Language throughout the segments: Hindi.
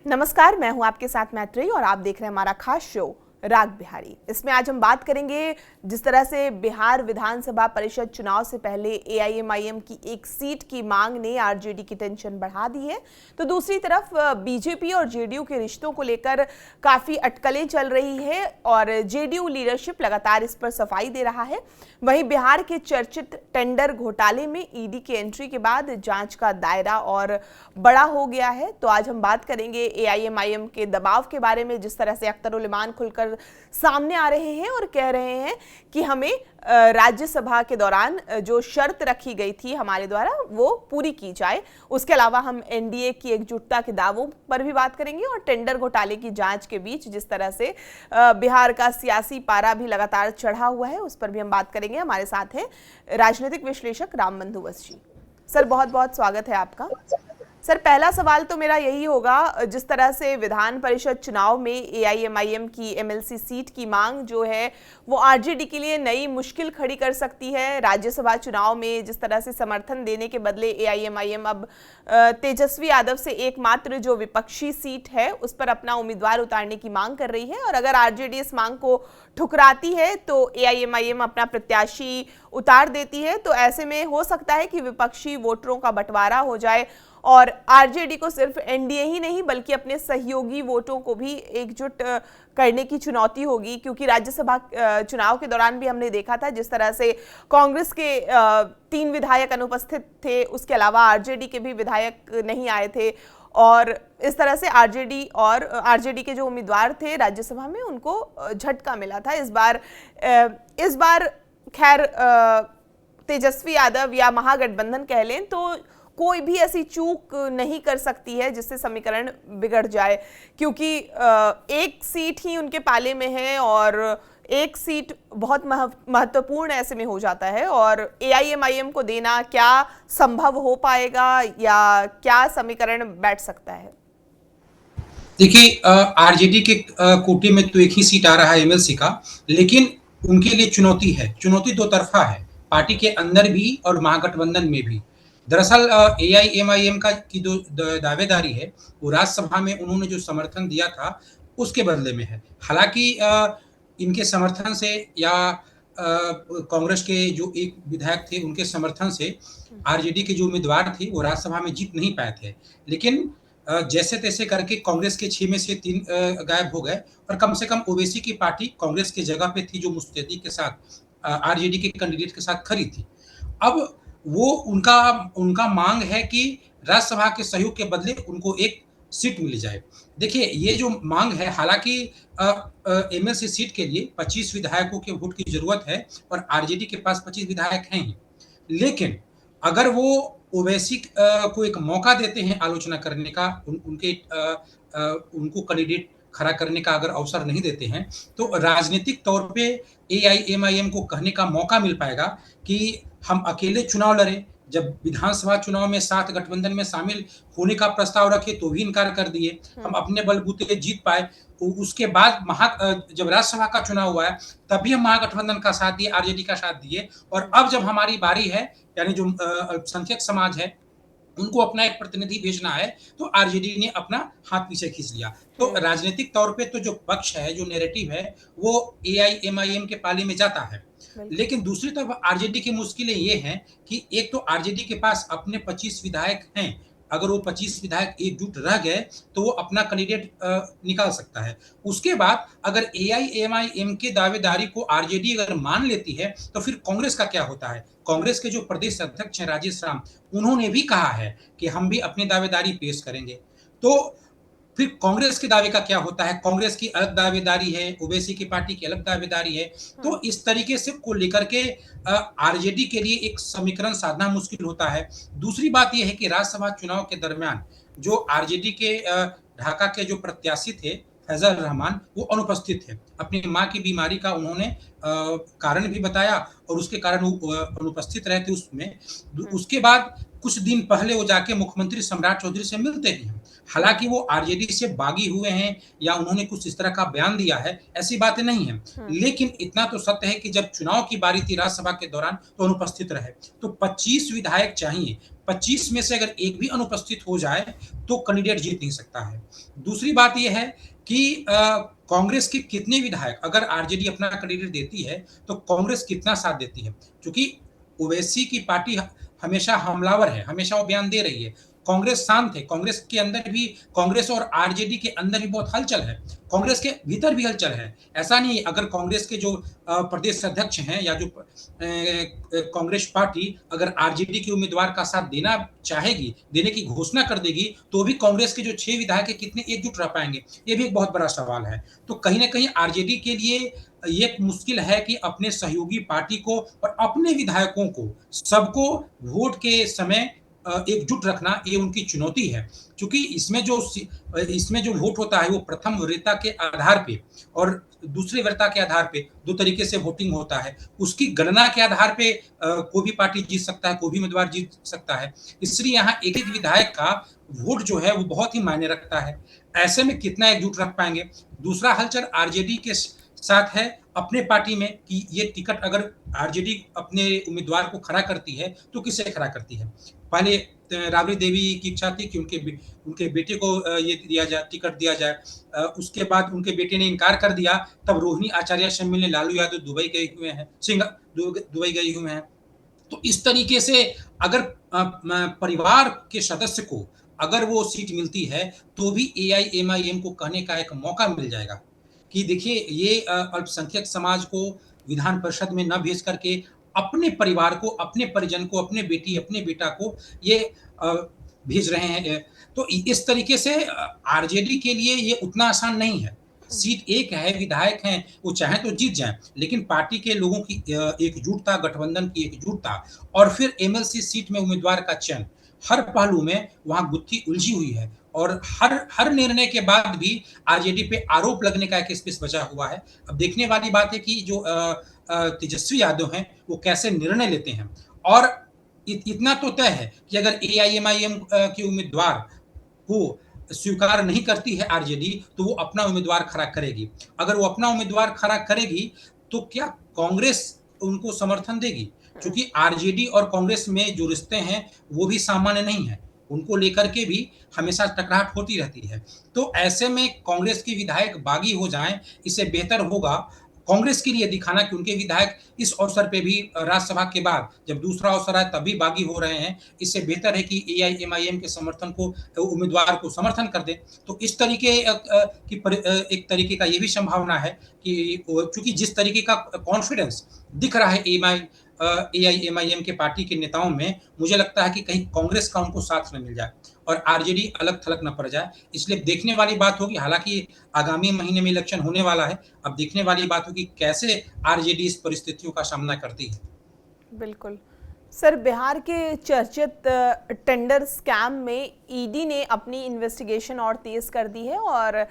नमस्कार, मैं हूं आपके साथ मैत्रेयी और आप देख रहे हैं हमारा खास शो राग बिहारी। इसमें आज हम बात करेंगे जिस तरह से बिहार विधानसभा परिषद चुनाव से पहले एआईएमआईएम की एक सीट की मांग ने आरजेडी की टेंशन बढ़ा दी है, तो दूसरी तरफ बीजेपी और जेडीयू के रिश्तों को लेकर काफी अटकलें चल रही है और जेडीयू लीडरशिप लगातार इस पर सफाई दे रहा है। वहीं बिहार के चर्चित टेंडर घोटाले में ईडी की एंट्री के बाद जांच का दायरा और बड़ा हो गया है। तो आज हम बात करेंगे एआईएमआईएम के दबाव के बारे में, जिस तरह से अख्तर उल इमान खुलकर सामने आ रहे हैं और कह रहे हैं कि हमें राज्यसभा के दौरान जो शर्त रखी गई थी हमारे द्वारा वो पूरी की जाए। उसके अलावा हम एनडीए की एकजुटता के दावों पर भी बात करेंगे और टेंडर घोटाले की जांच के बीच जिस तरह से बिहार का सियासी पारा भी लगातार चढ़ा हुआ है उस पर भी हम बात करेंगे। हमारे साथ हैं राजनीतिक विश्लेषक रामबंधु वस जी। सर, बहुत बहुत स्वागत है आपका। सर, पहला सवाल तो मेरा यही होगा, जिस तरह से विधान परिषद चुनाव में एआईएमआईएम की एमएलसी सीट की मांग जो है वो आरजेडी के लिए नई मुश्किल खड़ी कर सकती है। राज्यसभा चुनाव में जिस तरह से समर्थन देने के बदले एआईएमआईएम अब तेजस्वी यादव से एकमात्र जो विपक्षी सीट है उस पर अपना उम्मीदवार उतारने की मांग कर रही है, और अगर आरजेडी इस मांग को ठुकराती है तो एआईएमआईएम अपना प्रत्याशी उतार देती है, तो ऐसे में हो सकता है कि विपक्षी वोटरों का बंटवारा हो जाए और आरजेडी को सिर्फ एनडीए ही नहीं बल्कि अपने सहयोगी वोटों को भी एकजुट करने की चुनौती होगी। क्योंकि राज्यसभा चुनाव के दौरान भी हमने देखा था जिस तरह से कांग्रेस के 3 विधायक अनुपस्थित थे, उसके अलावा आरजेडी के भी विधायक नहीं आए थे, और इस तरह से आरजेडी के जो उम्मीदवार थे राज्यसभा में उनको झटका मिला था। इस बार खैर तेजस्वी यादव या महागठबंधन कह लें तो कोई भी ऐसी चूक नहीं कर सकती है जिससे समीकरण बिगड़ जाए, क्योंकि एक सीट ही उनके पाले में है और एक सीट बहुत महत्वपूर्ण ऐसे में हो जाता है, और एआईएमआईएम को देना क्या संभव हो पाएगा या क्या समीकरण बैठ सकता है? देखिए, आरजेडी के कोटे में तो एक ही सीट आ रहा है एमएलसी का, लेकिन उनके लिए चुनौती है। चुनौती दो तरफा है, पार्टी के अंदर भी और महागठबंधन में भी। दरअसल एआईएमआईएम का की जो दावेदारी है वो राज्यसभा में उन्होंने जो समर्थन दिया था उसके बदले में है। हालांकि इनके समर्थन से या कांग्रेस के जो एक विधायक थे उनके समर्थन से आरजेडी के जो उम्मीदवार थे वो राज्यसभा में जीत नहीं पाए थे, लेकिन जैसे तैसे करके कांग्रेस के 6 में से 3 गायब हो गए और कम से कम ओवैसी की पार्टी कांग्रेस की जगह पे थी जो मुस्तैदी के साथ आरजेडी के कैंडिडेट के साथ खड़ी थी। अब वो उनका मांग है कि राज्यसभा के सहयोग के बदले उनको एक सीट मिल जाए। देखिए, ये जो मांग है, हालांकि एमएलसी सीट के लिए 25 विधायकों के वोट की जरूरत है और आरजेडी के पास 25 विधायक हैं ही, लेकिन अगर वो ओवैसी को एक मौका देते हैं आलोचना करने का, उनको कैंडिडेट खड़ा करने का अगर अवसर नहीं देते हैं, तो राजनीतिक तौर पे एआईएमआईएम को कहने का मौका मिल पाएगा कि हम अकेले चुनाव लड़े। जब विधानसभा चुनाव में साथ गठबंधन में शामिल होने का प्रस्ताव रखे तो भी इनकार कर दिए। हम अपने बलबूते जीत पाए। उसके बाद जब राज्यसभा का चुनाव हुआ है तब भी हम महागठबंधन का साथ दिए, आरजेडी का साथ दिए, और अब जब हमारी बारी है, यानी जो अल्पसंख्यक समाज है उनको अपना एक प्रतिनिधि भेजना है, तो आरजेडी ने अपना हाथ पीछे खींच लिया। तो राजनीतिक तौर पे तो जो पक्ष है, जो नैरेटिव है, वो एआईएमआईएम के पाले में जाता है। लेकिन दूसरी तरफ आरजेडी की मुश्किलें ये हैं कि एक तो आरजेडी के पास अपने 25 विधायक हैं। अगर वो 25 विधायक एकजुट रह गए तो वो अपना कैंडिडेट निकाल सकता है। उसके बाद अगर एआईएमआईएम के दावेदारी को आरजेडी अगर मान लेती है तो फिर कांग्रेस का क्या होता है? कांग्रेस के जो प्रदेश अध्यक्ष हैं राजेश राम, उन्होंने भी कहा है कि हम भी अपनी दावेदारी पेश करेंगे। तो फिर कांग्रेस के दावे का क्या होता है? कांग्रेस की अलग दावेदारी है, ओवैसी की पार्टी की अलग दावेदारी है। तो इस तरीके से को लेकर के आरजेडी के लिए एक समीकरण साधना मुश्किल होता है। दूसरी बात यह है कि राज्यसभा चुनाव के दरमियान जो आरजेडी के ढाका के जो प्रत्याशी थे फैजल रहमान, वो अनुपस्थित थे। अपनी मां की बीमारी का उन्होंने कारण भी बताया और उसके कारण वो अनुपस्थित रहे थे उसमें। उसके बाद कुछ दिन पहले वो जाके मुख्यमंत्री सम्राट चौधरी से मिलते भी हैं। हालांकि वो आरजेडी से बागी हुए हैं या उन्होंने कुछ इस तरह का बयान दिया है, ऐसी बातें नहीं है, लेकिन इतना तो सत्य है कि जब चुनाव की बारी थी राज्यसभा के दौरान तो अनुपस्थित रहे। तो 25 विधायक चाहिए। 25 में से अगर एक भी अनुपस्थित हो जाए, तो कैंडिडेट जीत नहीं सकता है। दूसरी बात ये है कि कांग्रेस के कितने विधायक अगर आरजेडी अपना कैंडिडेट देती है, तो कांग्रेस कितना साथ देती है? क्योंकि ओवैसी की पार्टी हमेशा हमलावर है, हमेशा वो बयान दे रही है। कांग्रेस शांत है, कांग्रेस के अंदर भी कांग्रेस और आरजेडी के अंदर भी बहुत हलचल है, कांग्रेस के भीतर भी हलचल है। ऐसा नहीं है, अगर कांग्रेस के जो प्रदेश अध्यक्ष हैं या जो कांग्रेस पार्टी अगर आरजेडी के उम्मीदवार का साथ देना चाहेगी, देने की घोषणा कर देगी, तो भी कांग्रेस के जो 6 विधायक हैं कितने एकजुट रह पाएँगे? ये भी एक बहुत बड़ा सवाल है। तो कहीं न कहीं आरजेडी के लिए ये मुश्किल है कि अपने सहयोगी पार्टी को और अपने विधायकों को, सबको वोट के समय एकजुट रखना ये उनकी चुनौती है। क्योंकि इसमें जो वोट होता है वो प्रथम वरीयता के आधार पे और दूसरी वरीयता के आधार पे 2 तरीके से वोटिंग होता है। उसकी गणना के आधार पे कोई भी पार्टी जीत सकता है, कोई भी उम्मीदवार जीत सकता है। इसलिए यहाँ एक-एक विधायक का वोट जो है वो बहुत ही मायने रखता है। ऐसे में कितना एकजुट रख पाएँगे? दूसरा हलचल आरजेडी के साथ है अपने पार्टी में कि ये टिकट अगर आरजेडी अपने उम्मीदवार को खड़ा करती है, तो किसे खड़ा करती है? पहले राबड़ी देवी की इच्छा थी कि उनके बेटे को ये दिया जाए, टिकट दिया जाए। उसके बाद उनके बेटे ने इनकार कर दिया, तब रोहिणी आचार्य से मिलने लालू यादव दुबई गए हुए हैं, दुबई गए हुए हैं। तो इस तरीके से अगर परिवार के सदस्य को अगर वो सीट मिलती है, तो भी एआईएमआईएम को कहने का एक मौका मिल जाएगा कि देखिए ये अल्पसंख्यक समाज को विधान परिषद में न भेज करके अपने परिवार को, अपने परिजन को, अपने बेटी, अपने बेटा को ये भेज रहे हैं। तो इस तरीके से आरजेडी के लिए ये उतना आसान नहीं है। सीट एक है, विधायक हैं, वो चाहें तो जीत जाएँ, लेकिन पार्टी के लोगों की एकजुटता, गठबंधन की एकजुटता और फिर एमएलसी सीट में उम्मीदवार का चयन, हर पहलू में वहाँ गुत्थी उलझी हुई है और हर हर निर्णय के बाद भी आरजेडी पे आरोप लगने का एक स्पेस बचा हुआ है। अब देखने वाली बात है कि जो तेजस्वी यादव हैं, वो कैसे निर्णय लेते हैं और इतना तो तय है कि अगर एआईएमआईएम की उम्मीदवार को स्वीकार नहीं करती है आरजेडी, तो वो अपना उम्मीदवार खड़ा करेगी। अगर वो अपना उम्मीदवार खड़ा करेगी, तो क्या कांग्रेस उनको समर्थन देगी? क्योंकि आरजेडी और कांग्रेस में जो रिश्ते हैं, वो भी सामान्य नहीं है। उनको लेकर के भी हमेशा टकराहट होती रहती है। तो ऐसे में कांग्रेस के विधायक बागी हो जाएँ, इससे बेहतर होगा कांग्रेस के लिए दिखाना कि उनके विधायक इस अवसर पे भी राज्यसभा के बाद जब दूसरा अवसर आए तब भी बागी हो रहे हैं। इससे बेहतर है कि एआईएमआईएम के समर्थन को उम्मीदवार को समर्थन कर दें। तो इस तरीके एक तरीके का ये भी संभावना है कि चूँकि जिस तरीके का कॉन्फिडेंस दिख रहा है एआईएमआईएम के पार्टी के नेताओं में, मुझे लगता है कि कहीं कांग्रेस का उनको साथ न मिल जाए और आरजेडी अलग-थलग न पड़ जाए। इसलिए देखने वाली बात होगी, हालाँकि आगामी महीने में इलेक्शन होने वाला है। अब देखने वाली बात होगी कैसे आरजेडी इस परिस्थितियों का सामना करती है। बिल्कुल। सर, बिहार के चर्चित टेंडर स्कैम में ईडी ने अपनी इन्वेस्टिगेशन और तेज कर दी है और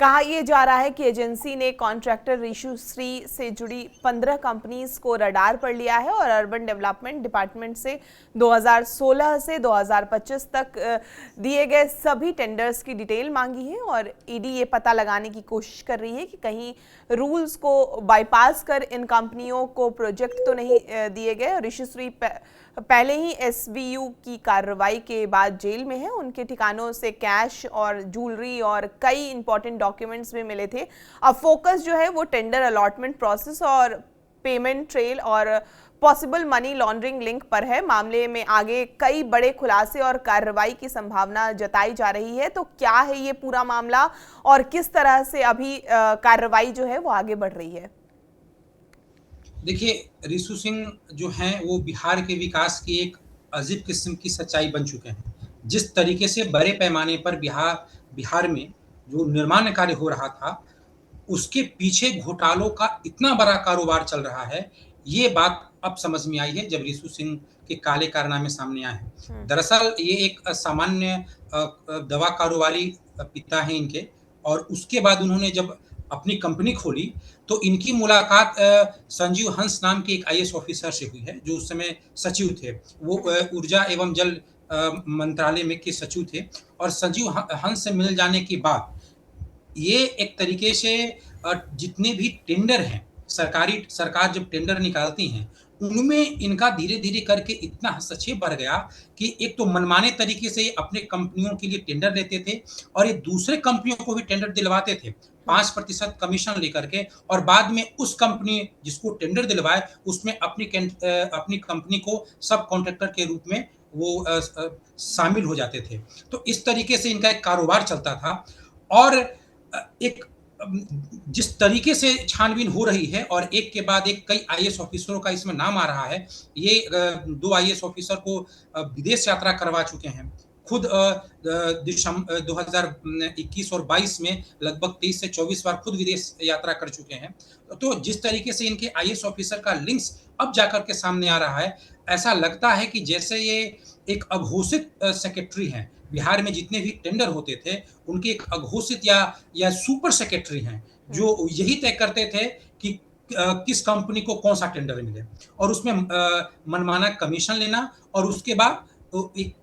कहा यह जा रहा है कि एजेंसी ने कॉन्ट्रैक्टर ऋषु श्री से जुड़ी 15 कंपनीज को रडार पर लिया है और अर्बन डेवलपमेंट डिपार्टमेंट से 2016 से 2025 तक दिए गए सभी टेंडर्स की डिटेल मांगी है और ईडी ये पता लगाने की कोशिश कर रही है कि कहीं रूल्स को बाईपास कर इन कंपनियों को प्रोजेक्ट तो नहीं दिए गए। ऋषु श्री पहले ही एसबीयू की कार्रवाई के बाद जेल में है। उनके ठिकानों से कैश और ज्वेलरी और कई इंपॉर्टेंट डॉक्यूमेंट्स भी मिले थे। अब फोकस जो है वो टेंडर अलॉटमेंट प्रोसेस और पेमेंट ट्रेल और पॉसिबल मनी लॉन्ड्रिंग लिंक पर है। मामले में आगे कई बड़े खुलासे और कार्रवाई की संभावना जताई जा रही है। तो क्या है ये पूरा मामला और किस तरह से अभी कार्रवाई जो है वो आगे बढ़ रही है? देखिए, ऋषु सिंह जो हैं वो बिहार के विकास की एक अजीब किस्म की सच्चाई बन चुके हैं। जिस तरीके से बड़े पैमाने पर बिहार में जो निर्माण कार्य हो रहा था, उसके पीछे घोटालों का इतना बड़ा कारोबार चल रहा है, ये बात अब समझ में आई है जब ऋषु सिंह के काले कारनामे सामने आए हैं। दरअसल ये एक सामान्य दवा कारोबारी पिता हैं इनके और उसके बाद उन्होंने जब अपनी कंपनी खोली, तो इनकी मुलाकात संजीव हंस नाम के एक आईएएस ऑफिसर से हुई है, जो उस समय सचिव थे। वो ऊर्जा एवं जल मंत्रालय में के सचिव थे और संजीव हंस से मिल जाने के बाद ये एक तरीके से जितने भी टेंडर हैं, सरकार जब टेंडर निकालती हैं, उनमें इनका धीरे-धीरे करके इतना हस्तक्षेप बढ़ गया कि एक तो मनमाने तरीके से अपने कंपनियों के लिए टेंडर लेते थे और ये दूसरे कंपनियों को भी टेंडर दिलवाते थे, हुँ, 5% कमीशन लेकर के और बाद में उस कंपनी जिसको टेंडर दिलवाए, उसमें अपनी कंपनी को सब कॉन्ट्रैक्टर के रूप में वो शामिल हो जाते थे। तो इस तरीके से इनका एक कारोबार चलता था और एक जिस तरीके से छानबीन हो रही है और एक के बाद एक कई आईएएस ऑफिसरों का इसमें नाम आ रहा है। ये 2 आईएएस ऑफिसर को विदेश यात्रा करवा चुके हैं। खुद 2021 और 22 में लगभग 23 से 24 बार खुद विदेश यात्रा कर चुके हैं। तो जिस तरीके से इनके आईएएस ऑफिसर का लिंक्स अब जाकर के सामने आ रहा है, ऐसा लगता है कि जैसे ये एक अघोषित सेक्रेटरी हैं। बिहार में जितने भी टेंडर होते थे, उनके एक अघोषित या सुपर सेक्रेटरी हैं, हुँ, जो यही तय करते थे कि किस कंपनी को कौन-सा टेंडर मिले और उसमें मनमाना कमीशन लेना और उसके बाद एक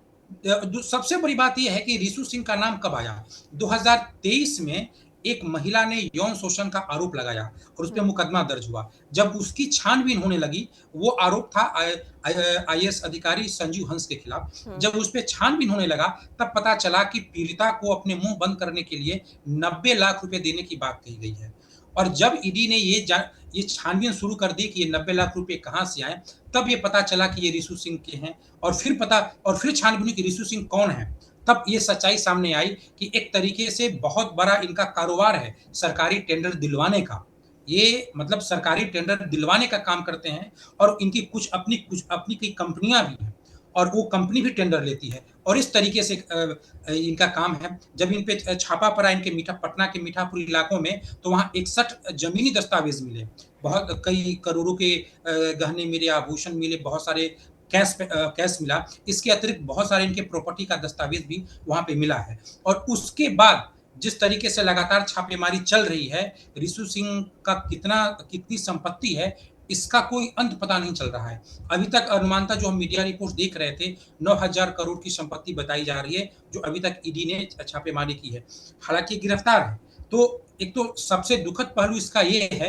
सबसे बड़ी बात ये है कि रिशु सिंह का नाम कब आया? 2023 में एक महिला ने यौन शोषण का आरोप लगाया और उसपे हुँ, मुकदमा दर्ज हुआ। जब उसकी छानबीन होने लगी, वो आरोप था आईएएस अधिकारी संजीव हंस के खिलाफ। हुँ, जब उसपे छानबीन होने लगा, तब पता चला कि पीड़िता को अपने मुँह बंद करने के लिए 90 लाख रुपए देने की बात कही गई है। और जब ईडी ने ये छानबीन शुरू कर दी कि ये 90 लाख रुपए कहाँ से आए, तब ये पता चला कि ये रिशु सिंह के हैं और फिर छानबीन हुई कि रिशु सिंह कौन है? तब ये सच्चाई सामने आई कि एक तरीके से बहुत बड़ा इनका कारोबार है, सरकारी टेंडर दिलवाने का। ये मतलब सरकारी टेंडर दिलवाने का काम करते हैं और इनकी कुछ अपनी कई कंपनियाँ भी हैं और वो कंपनी भी टेंडर लेती है और इस तरीके से इनका काम है। जब इन पे छापा पड़ा इनके पटना के मीठापुर इलाकों में, तो वहाँ 61 ज़मीनी दस्तावेज़ मिले। हुँ, बहुत कई करोड़ों के गहने मिले, आभूषण मिले, बहुत सारे कैश मिला। इसके अतिरिक्त बहुत सारे इनके प्रॉपर्टी का दस्तावेज़ भी वहाँ पे मिला है और उसके बाद जिस तरीके से लगातार छापेमारी चल रही है, रिशु सिंह का कितनी संपत्ति है, इसका कोई अंत पता नहीं चल रहा है। अभी तक अनुमानतः जो हम मीडिया रिपोर्ट्स देख रहे थे, 9,000 करोड़ की संपत्ति बताई जा रही है, जो अभी तक ईडी ने छापेमारी की है। हालाँकि गिरफ्तार है। तो एक तो सबसे दुखद पहलू इसका ये है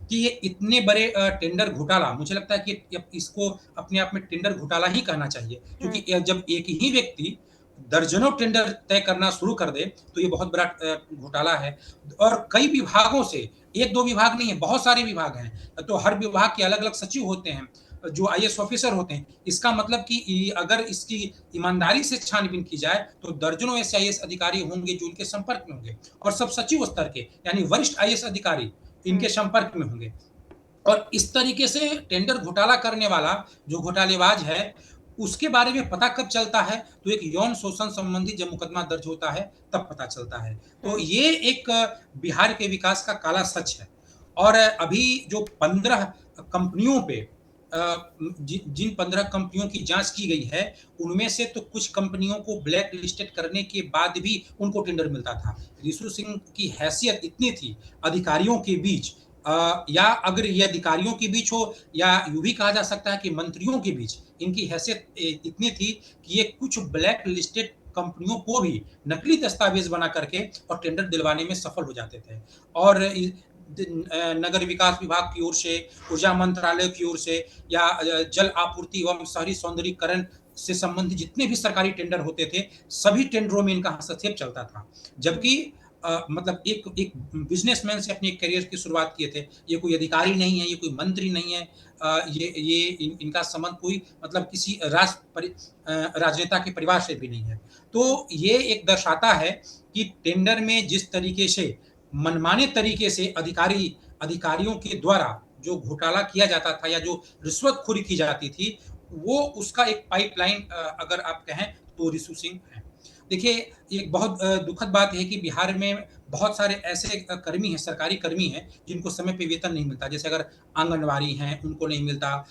कि ये इतने बड़े टेंडर घोटाला मुझे लगता है कि अब इसको अपने आप में टेंडर घोटाला ही कहना चाहिए हुँ, क्योंकि जब एक ही व्यक्ति दर्जनों टेंडर तय करना शुरू कर दे, तो ये बहुत बड़ा घोटाला है और कई विभागों से 1-2 विभाग नहीं है, बहुत सारे विभाग हैं। तो हर विभाग के अलग-अलग सचिव होते हैं, जो आईएएस ऑफिसर होते हैं। इसका मतलब कि अगर इसकी ईमानदारी से छानबीन की जाए, तो दर्जनों ऐसे आईएएस अधिकारी होंगे जो इनके संपर्क में होंगे और सब सचिव स्तर के, यानी वरिष्ठ आईएएस अधिकारी हुँ, इनके संपर्क में होंगे। और इस तरीके से टेंडर घोटाला करने वाला जो घोटालेबाज है, उसके बारे में पता कब चलता है, तो एक यौन शोषण संबंधी जब मुकदमा दर्ज होता है, तब पता चलता है। तो हुँ, ये एक बिहार के विकास का काला सच है। और अभी जो 15 कंपनियों पे जिन 15 कंपनियों की जाँच की गई है, उनमें से तो कुछ कंपनियों को ब्लैक लिस्टेड करने के बाद भी उनको टेंडर मिलता था। रिशु सिंह की हैसियत इतनी थी अधिकारियों के बीच या अगर ये अधिकारियों के बीच हो या यूँ भी कहा जा सकता है कि मंत्रियों के बीच इनकी हैसियत इतनी थी कि ये कुछ ब्लैक लिस्टेड कंपनियों को भी नकली दस्तावेज़ बना करके और टेंडर दिलवाने में सफल हो जाते थे। और नगर विकास विभाग की ओर से, ऊर्जा मंत्रालय की ओर से या जल आपूर्ति एवं शहरी सौंदर्यीकरण से संबंधित जितने भी सरकारी टेंडर होते थे, सभी टेंडरों में इनका हस्तक्षेप चलता था। हुँ, जबकि मतलब एक एक बिज़नेसमैन से अपने करियर की शुरुआत किए थे। ये कोई अधिकारी नहीं है, ये कोई मंत्री नहीं है। ये इनका संबंध कोई मतलब किसी राजनेता के परिवार से भी नहीं है। हुँ, तो ये एक दर्शाता है कि टेंडर में जिस तरीके से मनमाने तरीके से अधिकारियों के द्वारा जो घोटाला किया जाता था या जो रिश्वतखोरी की जाती थी, वो उसका एक पाइपलाइन अगर आप कहें तो रिशु सिंह हैं। देखिए, एक बहुत दुखद बात है कि बिहार में बहुत सारे ऐसे कर्मी हैं, सरकारी कर्मी हैं, जिनको समय पे वेतन नहीं मिलता। जैसे अगर आंगनवाड़ी हैं, उनको नहीं मिलता,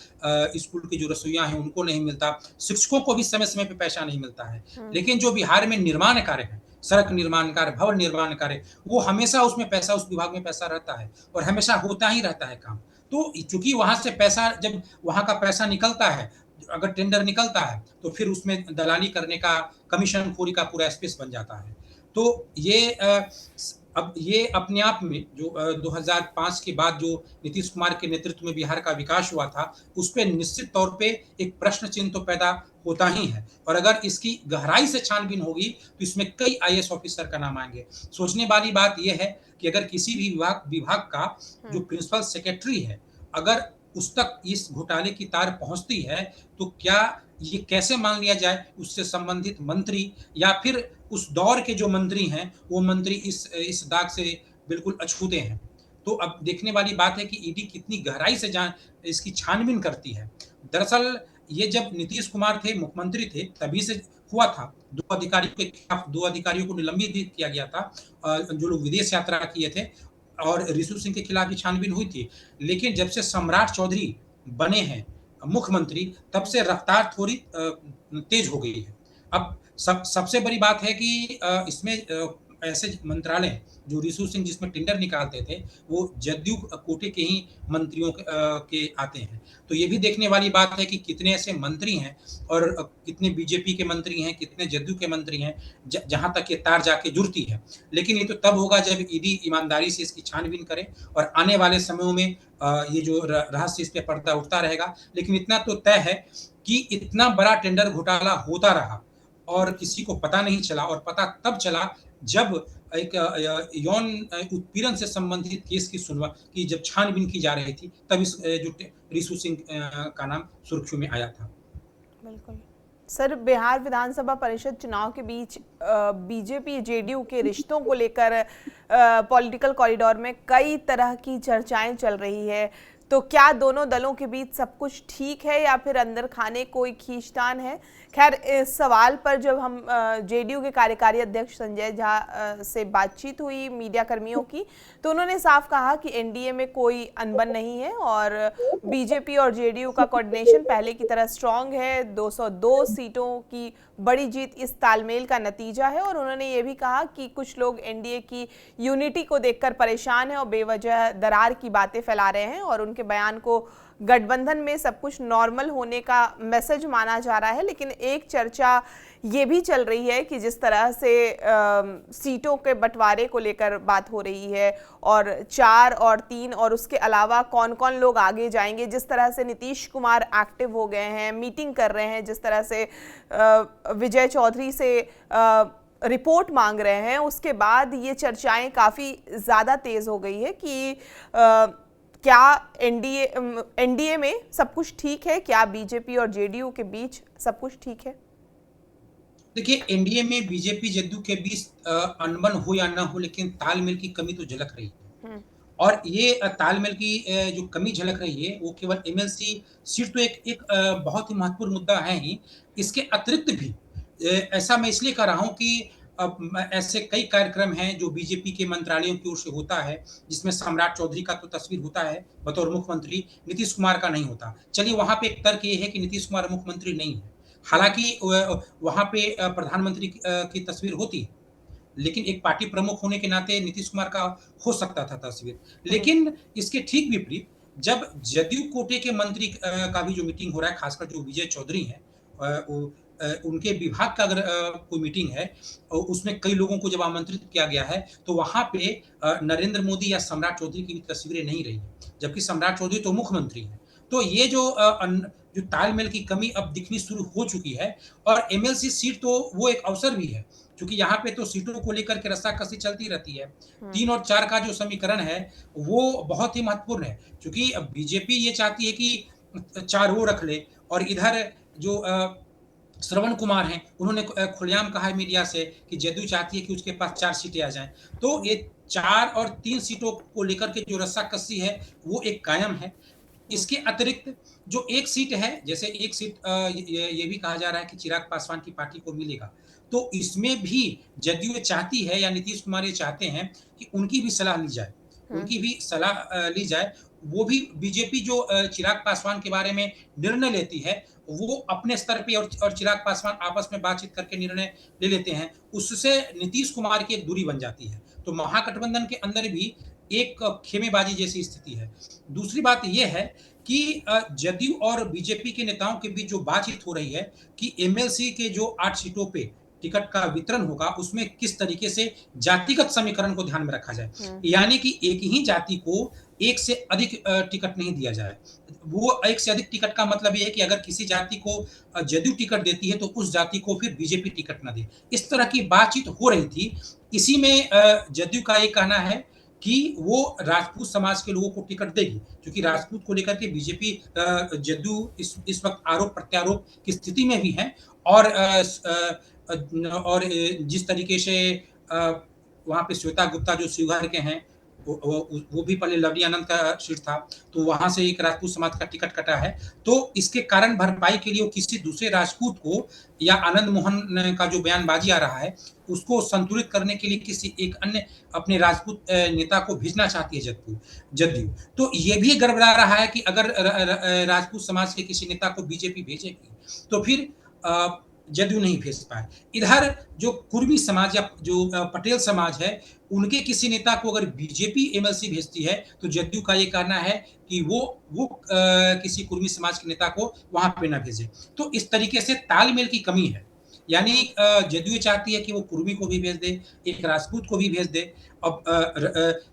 स्कूल की जो रसोइया हैं, उनको नहीं मिलता, शिक्षकों को भी समय-समय पे पैसा नहीं मिलता है। हुँ, लेकिन जो बिहार में निर्माण कार्य हैं, सड़क निर्माण कार्य, भवन निर्माण कार्य, वो हमेशा उसमें पैसा उस विभाग में पैसा रहता है और हमेशा होता ही रहता है काम। तो चूँकि वहाँ से पैसा जब वहाँ का पैसा निकलता है, अगर टेंडर निकलता है, तो फिर उसमें दलाली करने का, कमीशनखोरी का पूरा स्पेस बन जाता है। तो ये अब ये अपने आप में जो 2005 के बाद जो नीतीश कुमार के नेतृत्व में बिहार का विकास हुआ था, उस पे निश्चित तौर पे एक प्रश्न चिन्ह तो पैदा होता ही है और अगर इसकी गहराई से छानबीन होगी, तो इसमें कई आईएएस ऑफिसर का नाम आएँगे। सोचने वाली बात ये है कि अगर किसी भी विभाग विभाग का जो हुँ। प्रिंसिपल सेक्रेटरी है, अगर उस तक इस घोटाले की तार पहुँचती है, तो क्या ये कैसे मान लिया जाए उससे संबंधित मंत्री या फिर उस दौर के जो मंत्री हैं, वो मंत्री इस दाग से बिल्कुल अछूते हैं। तो अब देखने वाली बात है कि ईडी कितनी गहराई से इसकी छानबीन करती है। दरअसल ये जब नीतीश कुमार थे, मुख्यमंत्री थे, तभी से हुआ था। 2 अधिकारियों के खिलाफ 2 अधिकारियों को निलंबित भी किया गया था जो लोग विदेश यात्रा किए थे और रिशु सिंह के खिलाफ भी छानबीन हुई थी। लेकिन जब से सम्राट चौधरी बने हैं मुख्यमंत्री, तब से रफ्तार थोड़ी तेज हो गई है। अब सबसे बड़ी बात है कि इसमें ऐसे मंत्रालय जो रिशु सिंह जिसमें टेंडर निकालते थे, वो जदयू कोटे के ही मंत्रियों के आते हैं। तो ये भी देखने वाली बात है कि कितने ऐसे मंत्री हैं और कितने बीजेपी के मंत्री हैं, कितने जदयू के मंत्री हैं, जहाँ तक ये तार जाके जुड़ती है। लेकिन ये तो तब होगा जब ईडी ईमानदारी से इसकी छानबीन करे और आने वाले समयों में ये जो रहस्य इस पे पर्दा उठता रहेगा। लेकिन इतना तो तय है कि इतना बड़ा टेंडर घोटाला होता रहा और किसी को पता नहीं चला और पता तब चला जब एक यौन उत्पीड़न से संबंधित केस की जब छानबीन की जा रही थी, तब इस जो रिशु सिंह का नाम सुर्खियों में आया था। बिल्कुल। सर, बिहार विधानसभा परिषद चुनाव के बीच बीजेपी जेडीयू के रिश्तों को लेकर पॉलिटिकल कॉरिडोर में कई तरह की चर्चाएं चल रही है। तो क्या दोनों दलों के बीच सब कुछ ठीक है या फिर अंदर खाने कोई खींचतान है? खैर, इस सवाल पर जब हम जेडीयू के कार्यकारी अध्यक्ष संजय झा से बातचीत हुई मीडिया कर्मियों की, तो उन्होंने साफ कहा कि एनडीए में कोई अनबन नहीं है और बीजेपी और जेडीयू का कोऑर्डिनेशन पहले की तरह स्ट्रांग है। 202 सीटों की बड़ी जीत इस तालमेल का नतीजा है और उन्होंने ये भी कहा कि कुछ लोग एनडीए की यूनिटी को देखकर परेशान हैं और बेवजह दरार की बातें फैला रहे हैं और उनके बयान को गठबंधन में सब कुछ नॉर्मल होने का मैसेज माना जा रहा है। लेकिन एक चर्चा ये भी चल रही है कि जिस तरह से सीटों के बंटवारे को लेकर बात हो रही है और 4 और 3 और उसके अलावा कौन कौन लोग आगे जाएंगे, जिस तरह से नीतीश कुमार एक्टिव हो गए हैं, मीटिंग कर रहे हैं, जिस तरह से विजय चौधरी से रिपोर्ट मांग रहे हैं, उसके बाद ये चर्चाएं काफ़ी ज़्यादा तेज़ हो गई है कि क्या एनडीए में सब कुछ ठीक है? क्या बीजेपी और जेडीयू के बीच सब कुछ ठीक है? देखिए, एनडीए में बीजेपी जदयू के बीच अनबन हो या ना हो, लेकिन तालमेल की कमी तो झलक रही है। और ये तालमेल की जो कमी झलक रही है, वो केवल एमएलसी सीट तो एक बहुत ही महत्वपूर्ण मुद्दा है ही। इसके अतिरिक्त भी ऐसा मैं इसलिए कह रहा हूँ कि ऐसे कई कार्यक्रम हैं जो बीजेपी के मंत्रालयों की ओर से होता है, जिसमें सम्राट चौधरी का तो तस्वीर होता है बतौर मुख्यमंत्री, नीतीश कुमार का नहीं होता। चलिए, वहाँ पे एक तर्क ये है कि नीतीश कुमार मुख्यमंत्री नहीं है। हालाँकि वहाँ पे प्रधानमंत्री की तस्वीर होती है, लेकिन एक पार्टी प्रमुख होने के नाते नीतीश कुमार का हो सकता था तस्वीर। लेकिन इसके ठीक विपरीत जब जदयू कोटे के मंत्री का भी जो मीटिंग हो रहा है, खासकर जो विजय चौधरी हैं उनके विभाग का अगर कोई मीटिंग है उसमें कई लोगों को जब आमंत्रित किया गया है, तो वहाँ पे नरेंद्र मोदी या सम्राट चौधरी की भी तस्वीरें नहीं रही हैं, जबकि सम्राट चौधरी तो मुख्यमंत्री हैं। तो ये जो तालमेल की कमी अब दिखनी शुरू हो चुकी है और एमएलसी सीट तो वो एक अवसर भी है, क्योंकि यहाँ पे तो सीटों को लेकर के रस्साकसी चलती रहती है। 3 और 4 का जो समीकरण है, वो बहुत ही महत्वपूर्ण है, क्योंकि बीजेपी ये चाहती है कि 4 वो रख ले और इधर जो श्रवण कुमार हैं, उन्होंने खुलेआम कहा है मीडिया से कि जदयू चाहती है कि उसके पास 4 सीटें आ जाएँ। तो ये 4 और 3 सीटों को लेकर के जो रस्साकसी है, वो एक कायम है। इसके अतिरिक्त जो एक सीट है, जैसे एक सीट ये भी कहा जा रहा है कि चिराग पासवान की पार्टी को मिलेगा। तो इसमें भी जदयू ये चाहती है या नीतीश कुमार ये चाहते हैं कि उनकी भी सलाह ली जाए। उनकी भी सलाह ली जाए। वो भी बीजेपी जो चिराग पासवान के बारे में निर्णय लेती है, वो अपने स्तर पे और चिराग पासवान आपस में बातचीत करके निर्णय ले लेते हैं। उससे नीतीश कुमार की एक दूरी बन जाती है। तो महागठबंधन के अंदर भी एक खेमेबाजी जैसी स्थिति है। दूसरी बात ये है कि जदयू और बीजेपी के नेताओं के बीच जो बातचीत हो रही है कि एमएलसी के जो 8 सीटों पे टिकट का वितरण होगा उसमें किस तरीके से जातिगत समीकरण को ध्यान में रखा जाए। हुँ। यानी कि एक ही जाति को एक से अधिक टिकट नहीं दिया जाए। वो एक से अधिक टिकट का मतलब ये है कि अगर किसी जाति को जदयू टिकट देती है तो उस जाति को फिर बीजेपी टिकट ना दे। इस तरह की बातचीत हो रही थी। इसी में जदयू का ये कहना है कि वो राजपूत समाज के लोगों को टिकट देगी, क्योंकि राजपूत को लेकर के बीजेपी जदयू इस वक्त आरोप प्रत्यारोप की स्थिति में भी है। और जिस तरीके से वहाँ पे श्वेता गुप्ता जो शिवहर के हैं, वो भी पहले लवली आनंद का सीट था, तो वहाँ से एक राजपूत समाज का टिकट कटा है। तो इसके कारण भरपाई के लिए वो किसी दूसरे राजपूत को या आनंद मोहन का जो बयानबाजी आ रहा है, उसको संतुलित करने के लिए किसी एक अन्य अपने राजपूत नेता को भेजना चाहती है जदयू। तो ये भी गड़बड़ा रहा है कि अगर राजपूत समाज के किसी नेता को बीजेपी भेजेगी, तो फिर जदयू नहीं भेज पाए। इधर जो कुर्मी समाज या जो पटेल समाज है, उनके किसी नेता को अगर बीजेपी एमएलसी भेजती है, तो जदयू का ये कहना है कि वो किसी कुर्मी समाज के नेता को वहाँ पे ना भेजे। तो इस तरीके से तालमेल की कमी है। यानी जदयू चाहती है कि वो कुर्मी को भी भेज दे, एक राजपूत को भी भेज दे। अब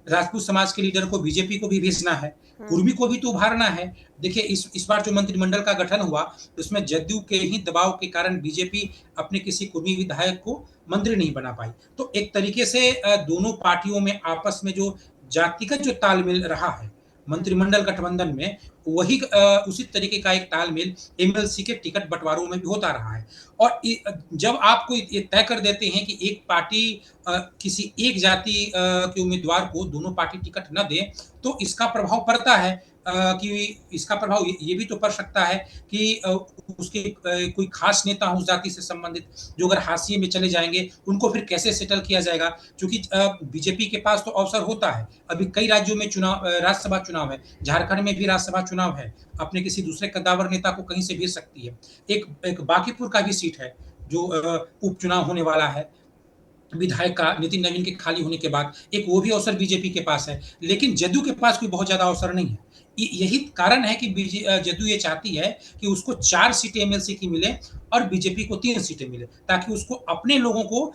राजपूत समाज के लीडर को बीजेपी को भी भेजना है, कुर्मी को भी तो उभारना है। देखिए इस बार जो मंत्रिमंडल का गठन हुआ, उसमें जदयू के ही दबाव के कारण बीजेपी अपने किसी कुर्मी विधायक को मंत्री नहीं बना पाई। तो एक तरीके से दोनों पार्टियों में आपस में जो जातिगत जो तालमेल रहा है मंत्रिमंडल गठबंधन में, वही उसी तरीके का एक तालमेल एमएलसी के टिकट बंटवारों में भी होता रहा है। और जब आपको ये तय कर देते हैं कि एक पार्टी किसी एक जाति के उम्मीदवार को दोनों पार्टी टिकट न दे, तो इसका प्रभाव पड़ता है कि इसका प्रभाव ये भी तो पड़ सकता है कि उसके कोई खास नेता हो उस जाति से संबंधित, जो अगर हाशिए में चले जाएंगे, उनको फिर कैसे सेटल किया जाएगा। क्योंकि बीजेपी के पास तो अवसर होता है, अभी कई राज्यों में राज्यसभा चुनाव है, झारखंड में भी राज्यसभा चुनाव है, अपने किसी दूसरे कद्दावर नेता को कहीं से भेज सकती है। एक बांकीपुर का भी सीट है जो उपचुनाव होने वाला है विधायक का, नितिन नवीन के खाली होने के बाद, एक वो भी अवसर बीजेपी के पास है। लेकिन जदयू के पास कोई बहुत ज्यादा अवसर नहीं है। यही कारण है कि जदयू ये चाहती है कि उसको 4 सीटें एमएलसी की मिले और बीजेपी को 3 सीटें मिले, ताकि उसको अपने लोगों को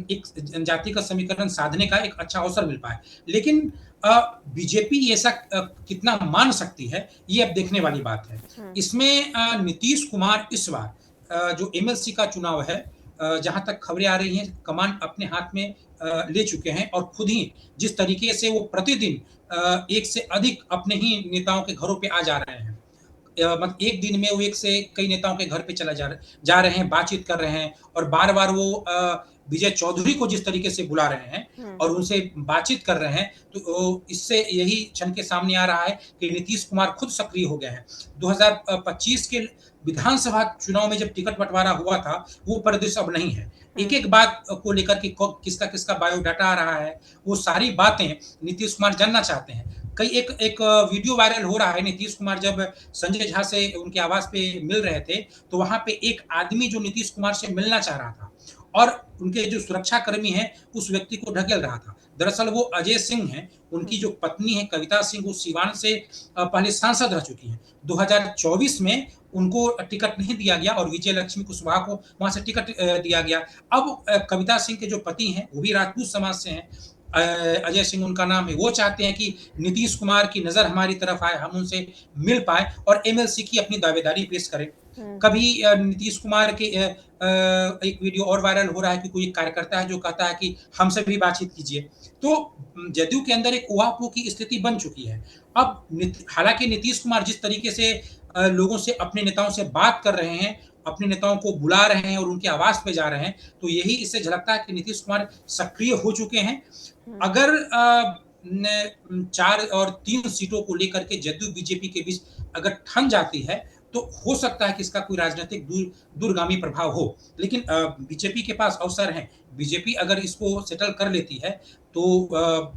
एक जाति का समीकरण साधने का एक अच्छा अवसर मिल पाए। लेकिन बीजेपी ऐसा कितना मान सकती है, ये अब देखने वाली बात है। इसमें नीतीश कुमार इस बार जो एमएलसी का चुनाव है, जहां तक खबरें आ रही हैं, कमान अपने हाथ में ले चुके हैं और खुद ही जिस तरीके से वो प्रतिदिन एक से अधिक अपने ही नेताओं के घरों पे आ जा रहे हैं। मतलब एक दिन में वो एक से कई नेताओं के घर पे जा रहे हैं, बातचीत कर रहे हैं और बार-बार वो विजय चौधरी को जिस तरीके से बुला रहे हैं और उनसे बातचीत कर रहे हैं, तो इससे यही छन के सामने आ रहा है कि नीतीश कुमार खुद सक्रिय हो गए हैं। 2025 के विधानसभा चुनाव में जब टिकट बंटवारा हुआ था, वो परिदृश्य अब नहीं है। एक-एक बात को लेकर के किसका बायोडाटा आ रहा है, वो सारी बातें नीतीश कुमार जानना चाहते हैं। एक वीडियो वायरल हो रहा है, नीतीश कुमार जब संजय झा से उनके आवास पे मिल रहे थे, तो वहाँ पे एक आदमी जो नीतीश कुमार से मिलना चाह रहा था और उनके जो सुरक्षाकर्मी हैं, उस व्यक्ति को ढकेल रहा था। दरअसल वो अजय सिंह हैं, उनकी जो पत्नी है कविता सिंह, वो सिवान से पहले सांसद रह चुकी हैं। 2024 में उनको टिकट नहीं दिया गया और विजय लक्ष्मी कुशवाहा को वहाँ से टिकट दिया गया। अब कविता सिंह के जो पति हैं, वो भी राजपूत समाज से हैं, अजय सिंह उनका नाम है। वो चाहते हैं कि नीतीश कुमार की नज़र हमारी तरफ आए, हम उनसे मिल पाएँ और एमएलसी की अपनी दावेदारी पेश करें। कभी नीतीश कुमार के एक वीडियो और वायरल हो रहा है कि कोई एक कार्यकर्ता है जो कहता है कि हमसे भी बातचीत कीजिए। तो जदयू के अंदर एक उहापोह की स्थिति बन चुकी है। अब हालाँकि नीतीश कुमार जिस तरीके से लोगों से, अपने नेताओं से बात कर रहे हैं, अपने नेताओं को बुला रहे हैं और उनके आवास पे जा रहे हैं, तो यही इससे झलकता है कि नीतीश कुमार सक्रिय हो चुके हैं। अगर 4 और 3 सीटों को लेकर के जदयू बीजेपी के बीच अगर ठन जाती है, तो हो सकता है कि इसका कोई राजनीतिक दूरगामी प्रभाव हो। लेकिन बीजेपी के पास अवसर हैं। बीजेपी अगर इसको सेटल कर लेती है, तो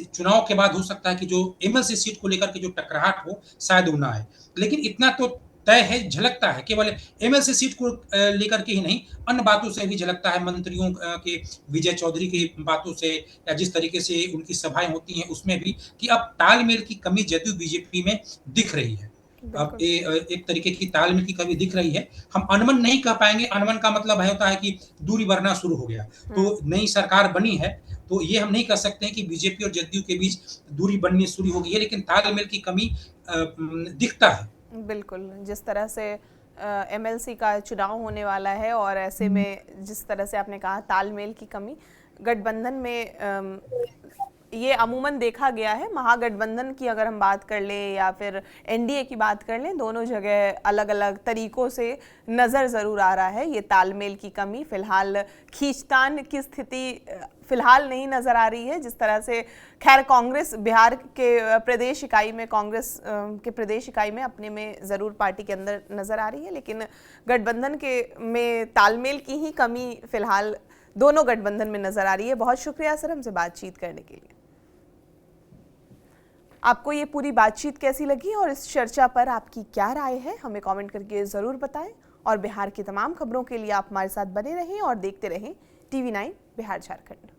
चुनाव के बाद हो सकता है कि जो एमएलसी सीट को लेकर के जो टकराहट हो, शायद वो ना आए। लेकिन इतना तो तय है, झलकता है, केवल एमएलसी सीट को लेकर के ही नहीं, अन्य बातों से भी झलकता है, मंत्रियों के विजय चौधरी की बातों से या जिस तरीके से उनकी सभाएं होती हैं, उसमें भी, कि अब तालमेल की कमी जदयू बीजेपी में दिख रही है। अब एक तरीके की तालमेल की कमी दिख रही है। हम अनबन नहीं कह पाएँगे, अनबन का मतलब है होता है कि दूरी बढ़ना शुरू हो गया। तो नई सरकार बनी है, तो ये हम नहीं कह सकते हैं कि बीजेपी और जदयू के बीच दूरी बननी शुरू हो गई है, लेकिन तालमेल की कमी दिखता है। बिल्कुल, जिस तरह से एमएलसी का चुनाव होने वाला है और ऐसे में जिस तरह से आपने कहा तालमेल की कमी, गठबंधन में ये अमूमन देखा गया है। महागठबंधन की अगर हम बात कर लें या फिर एनडीए की बात कर लें, दोनों जगह अलग अलग तरीकों से नज़र ज़रूर आ रहा है ये तालमेल की कमी। फिलहाल खींचतान की स्थिति फिलहाल नहीं नज़र आ रही है जिस तरह से। खैर, कांग्रेस बिहार के प्रदेश इकाई में, कांग्रेस के प्रदेश इकाई में अपने में ज़रूर पार्टी के अंदर नज़र आ रही है, लेकिन गठबंधन के में तालमेल की ही कमी फिलहाल दोनों गठबंधन में नज़र आ रही है। बहुत शुक्रिया सर हमसे बातचीत करने के लिए। आपको ये पूरी बातचीत कैसी लगी और इस चर्चा पर आपकी क्या राय है, हमें कमेंट करके ज़रूर बताएं। और बिहार की तमाम खबरों के लिए आप हमारे साथ बने रहें और देखते रहें TV9 बिहार झारखंड।